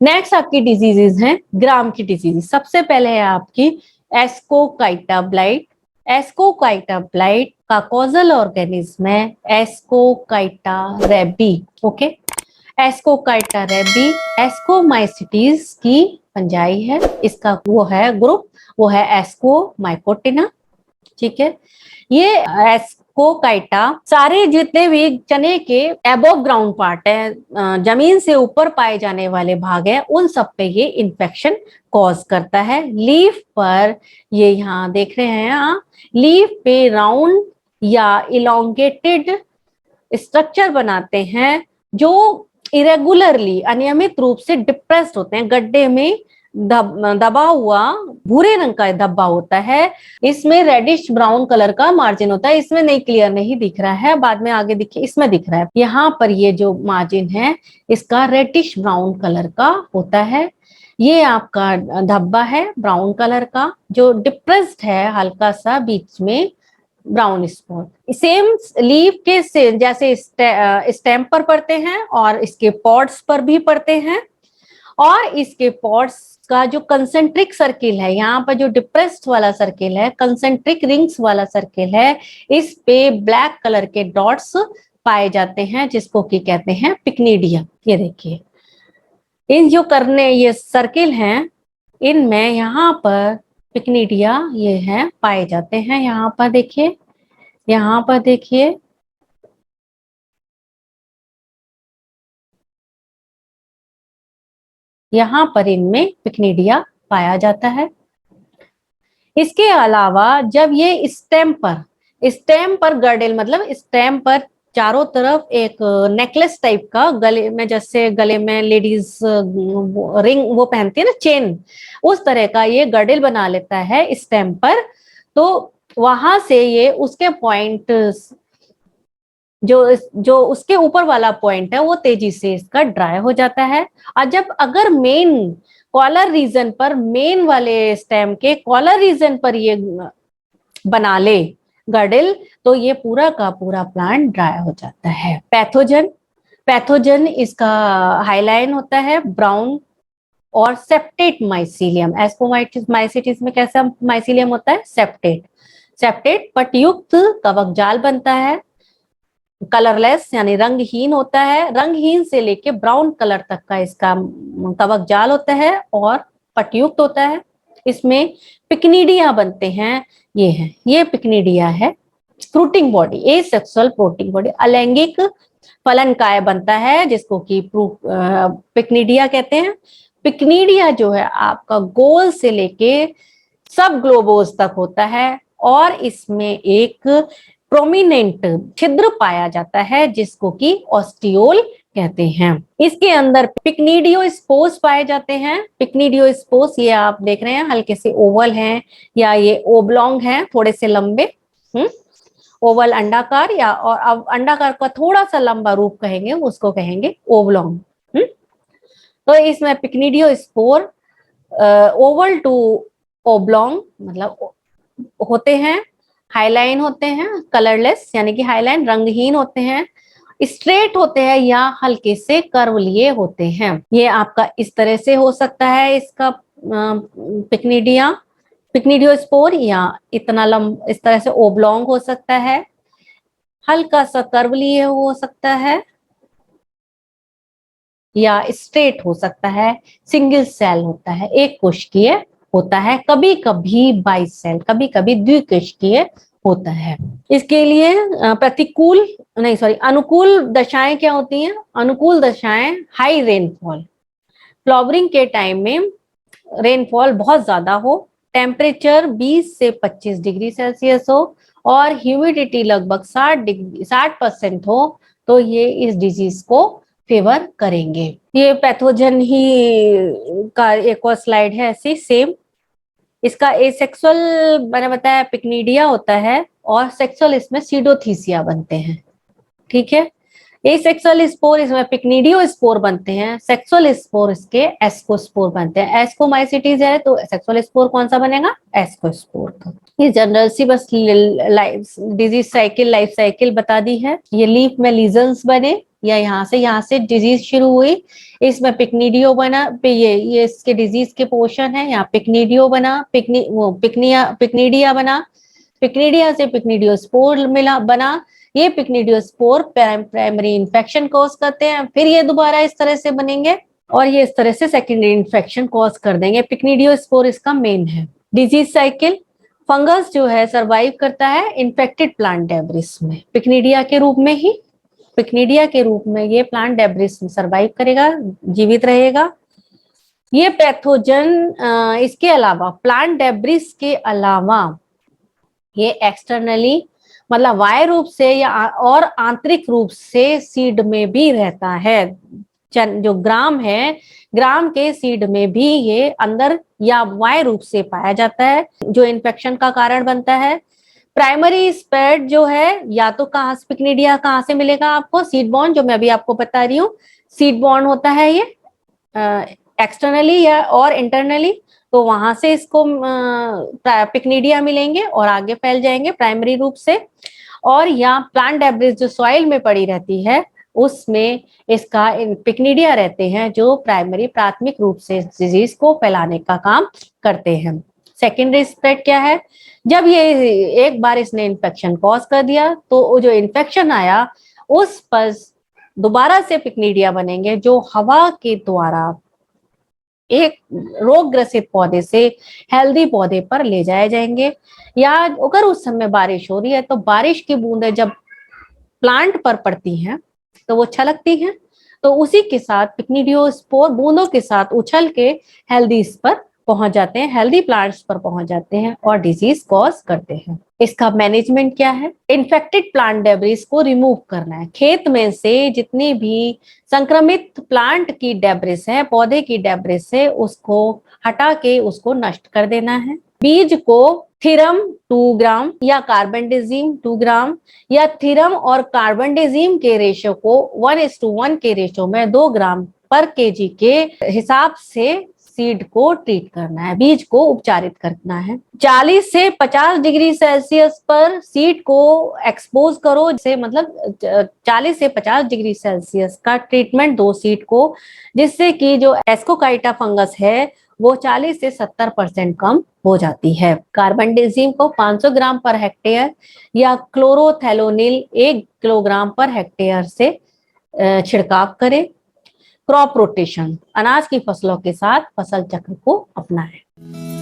Next आपकी diseases हैं ग्राम की डिजीज। सबसे पहले है आपकी एस्कोकाइटा ब्लाइट। एस्कोकाइटा ब्लाइट का कॉजल ऑर्गेनिज्म है ascochyta rabi. Okay, ascochyta rabi ascomycetes की फंजाई है। इसका वो है ग्रुप, वो है एस्कोमाइकोटिना। ठीक है, ये एस्कोकाइटा सारे जितने भी चने के एबोव ग्राउंड पार्ट है, जमीन से ऊपर पाए जाने वाले भाग है, उन सब पे ये इन्फेक्शन कॉज करता है। लीफ पर ये यहाँ देख रहे हैं आप, लीफ पे राउंड या इलोंगेटेड स्ट्रक्चर बनाते हैं जो इरेगुलरली अनियमित रूप से डिप्रेस्ड होते हैं। गड्ढे में दबा हुआ भूरे रंग का धब्बा होता है। इसमें रेडिश ब्राउन कलर का मार्जिन होता है। इसमें नहीं, क्लियर नहीं दिख रहा है, बाद में आगे दिखे, इसमें दिख रहा है। यहाँ पर ये जो मार्जिन है इसका रेडिश ब्राउन कलर का होता है। ये आपका धब्बा है ब्राउन कलर का जो डिप्रेस्ड है, हल्का सा बीच में ब्राउन स्पॉट। सेम लीफ के से जैसे स्टेम पर पड़ते हैं और इसके पॉड्स पर भी पड़ते हैं। और इसके पॉड्स का जो कंसेंट्रिक सर्किल है, यहाँ पर जो डिप्रेस्ड वाला सर्किल है, कंसेंट्रिक रिंग्स वाला सर्किल है, इस पे ब्लैक कलर के डॉट्स पाए जाते हैं जिसको कि कहते हैं पिक्निडिया। ये देखिए, इन जो करने ये सर्किल हैं, इनमें यहाँ पर पिक्निडिया ये हैं पाए जाते हैं। यहाँ पर देखिए, यहाँ पर देखिए, यहाँ पर इनमें पिक्निडिया पाया जाता है। इसके अलावा जब ये स्टेम पर गर्डेल मतलब स्टेम पर चारों तरफ एक नेकलेस टाइप का गले में, जैसे गले में लेडीज रिंग वो पहनती है ना, चेन, उस तरह का ये गर्डेल बना लेता है स्टेम पर। तो वहां से ये उसके पॉइंट जो उसके ऊपर वाला पॉइंट है वो तेजी से इसका ड्राई हो जाता है। और जब अगर मेन कॉलर रीजन पर, मेन वाले स्टेम के कॉलर रीजन पर ये बना ले गर्डिल, तो ये पूरा का पूरा प्लांट ड्राई हो जाता है। पैथोजन इसका हाईलाइन होता है ब्राउन और सेप्टेट माइसीलियम। एस्कोमाइसिटिस में कैसा माइसीलियम होता है? सेप्टेट पटयुक्त कवक जाल बनता है। कलरलेस यानी रंगहीन होता है। रंगहीन से लेके ब्राउन कलर तक का इसका कवक जाल होता है और पटयुक्त होता है। इसमें पिक्निडिया बनते हैं। ये पिक्निडिया है। Fruiting body, asexual fruiting body, अलैंगिक फलन काय बनता है जिसको कि पिक्निडिया कहते हैं। पिक्निडिया जो है आपका गोल से लेके सब ग्लोबोज तक होता है और इसमें एक प्रोमिनेंट छिद्र पाया जाता है जिसको कि ऑस्टियोल कहते हैं। इसके अंदर पिक्निडियोस्पोर्स पाए जाते हैं। पिक्निडियोस्पोर्स ये आप देख रहे हैं हल्के से ओवल हैं या ये ओब्लॉन्ग हैं, थोड़े से लंबे। ओवल अंडाकार, या और अब अंडाकार का थोड़ा सा लंबा रूप कहेंगे उसको कहेंगे ओब्लॉन्ग। तो इसमें पिक्निडियोस्पोर ओवल टू ओब्लॉन्ग मतलब होते हैं, हाईलाइन होते हैं, कलरलेस यानी कि हाईलाइन रंगहीन होते हैं, स्ट्रेट होते हैं या हल्के से कर्व लिए होते हैं। ये आपका इस तरह से हो सकता है इसका पिक्निडियोस्पोर, या इतना इस तरह से ओब्लॉन्ग हो सकता है, हल्का सा कर्व लिए हो सकता है, या स्ट्रेट हो सकता है। सिंगल सेल होता है, एक कोशिकीय होता है, कभी कभी बाइस सेल, कभी कभी द्विकोशिकीय होता है। इसके लिए अनुकूल दशाएं क्या होती हैं? अनुकूल दशाएं हाई रेनफॉल, फ्लावरिंग के टाइम में रेनफॉल बहुत ज्यादा हो, टेम्परेचर 20 से 25 डिग्री सेल्सियस हो और ह्यूमिडिटी लगभग 60% हो, तो ये इस डिजीज को फेवर करेंगे। ये पैथोजन ही का एक और स्लाइड है ऐसी सेम। इसका एसेक्सुअल मैंने बताया पिक्निडिया होता है और सेक्सुअल इसमें सीडोथीसिया बनते हैं। ठीक है, एसेक्सुअल स्पोर इसमें पिक्निडियोस्पोर बनते हैं, सेक्सुअल स्पोर इसके एस्कोस्पोर बनते हैं। एस्कोमाइसिटीज है तो सेक्सुअल स्पोर कौन सा बनेगा? एस्कोस्पोर का। ये जनरल सी बस डिजीज साइकिल, लाइफ साइकिल बता दी है। ये लीफ में लीजन्स बने या यहाँ से डिजीज शुरू हुई, इसमें पिक्निडियो बना, ये इसके डिजीज के पोर्शन है। यहाँ पिक्निडियो बना, पिक्निडिया बना, पिक्निडिया से पिक्निडियोस्पोर मिला बना। ये पिक्निडियोस्पोर प्राइमरी इन्फेक्शन कॉज करते हैं, फिर ये दोबारा इस तरह से बनेंगे और ये इस तरह से सेकेंडरी इन्फेक्शन कॉज कर देंगे। पिक्निडियोस्पोर इसका मेन है। डिजीज साइकिल, फंगस जो है सरवाइव करता है इन्फेक्टेड प्लांट डेब्रिस में, पिक्निडिया के रूप में ही, पिक्निडिया के रूप में ये प्लांट डेब्रिस में सरवाइव करेगा, जीवित रहेगा। ये पैथोजन इसके अलावा, प्लांट डेब्रिस के अलावा ये एक्सटर्नली मतलब बाह्य रूप से या और आंतरिक रूप से सीड में भी रहता है। जो ग्राम है, ग्राम के सीड में भी ये अंदर या बाह्य रूप से पाया जाता है, जो इन्फेक्शन का कारण बनता है। प्राइमरी स्प्रेड जो है, या तो कहाँ से पिक्निडिया कहाँ से मिलेगा आपको, सीड बॉर्न, जो मैं अभी आपको बता रही हूँ, सीड बॉर्न होता है ये एक्सटर्नली या और इंटरनली, तो वहां से इसको पिक्निडिया मिलेंगे और आगे फैल जाएंगे प्राइमरी रूप से। और या प्लांट डेब्रिस जो सॉइल में पड़ी रहती है उसमें इसका पिक्निडिया रहते हैं, जो प्राथमिक रूप से डिजीज को फैलाने का काम करते हैं। सेकेंडरी स्प्रेड क्या है, जब ये एक बार इसने इन्फेक्शन कॉज कर दिया तो जो इन्फेक्शन आया उस पर दोबारा से पिक्निडिया बनेंगे, जो हवा के द्वारा एक रोग ग्रसित पौधे से हेल्दी पौधे पर ले जाए जाएंगे। या अगर उस समय बारिश हो रही है तो बारिश की बूंदें जब प्लांट पर पड़ती हैं तो वो छलकती हैं, तो उसी के साथ पिक्निडियोस्पोर बूंदों के साथ उछल के हेल्दी पर पहुंच जाते हैं, हेल्दी प्लांट्स पर पहुंच जाते हैं और डिजीज कॉज करते हैं। इसका मैनेजमेंट क्या है, इन्फेक्टेड प्लांट डेब्रिस को रिमूव करना है। खेत में से जितनी भी संक्रमित प्लांट की डेब्रिस है, पौधे की डेब्रिस है, उसको हटा के उसको नष्ट कर देना है। बीज को थीरम 2 ग्राम या कार्बेंडेजिम 2 ग्राम या थीरम और कार्बेंडेजिम के रेशो को 1:1 के रेशो में 2 ग्राम पर केजी के हिसाब से सीड को ट्रीट करना है, बीज को उपचारित करना है। 40 से 50 डिग्री सेल्सियस पर सीड को एक्सपोज करो, जैसे मतलब 40 से 50 डिग्री सेल्सियस का ट्रीटमेंट दो सीड को, जिससे कि जो एस्कोकाइटा फंगस है वो 40 से 70% कम हो जाती है। कार्बेंडेजिम को 500 ग्राम पर हेक्टेयर या क्लोरोथेलोनिल 1 किलोग्राम पर हेक्टेयर से छिड़काव करें। क्रॉप रोटेशन, अनाज की फसलों के साथ फसल चक्र को अपनाएं।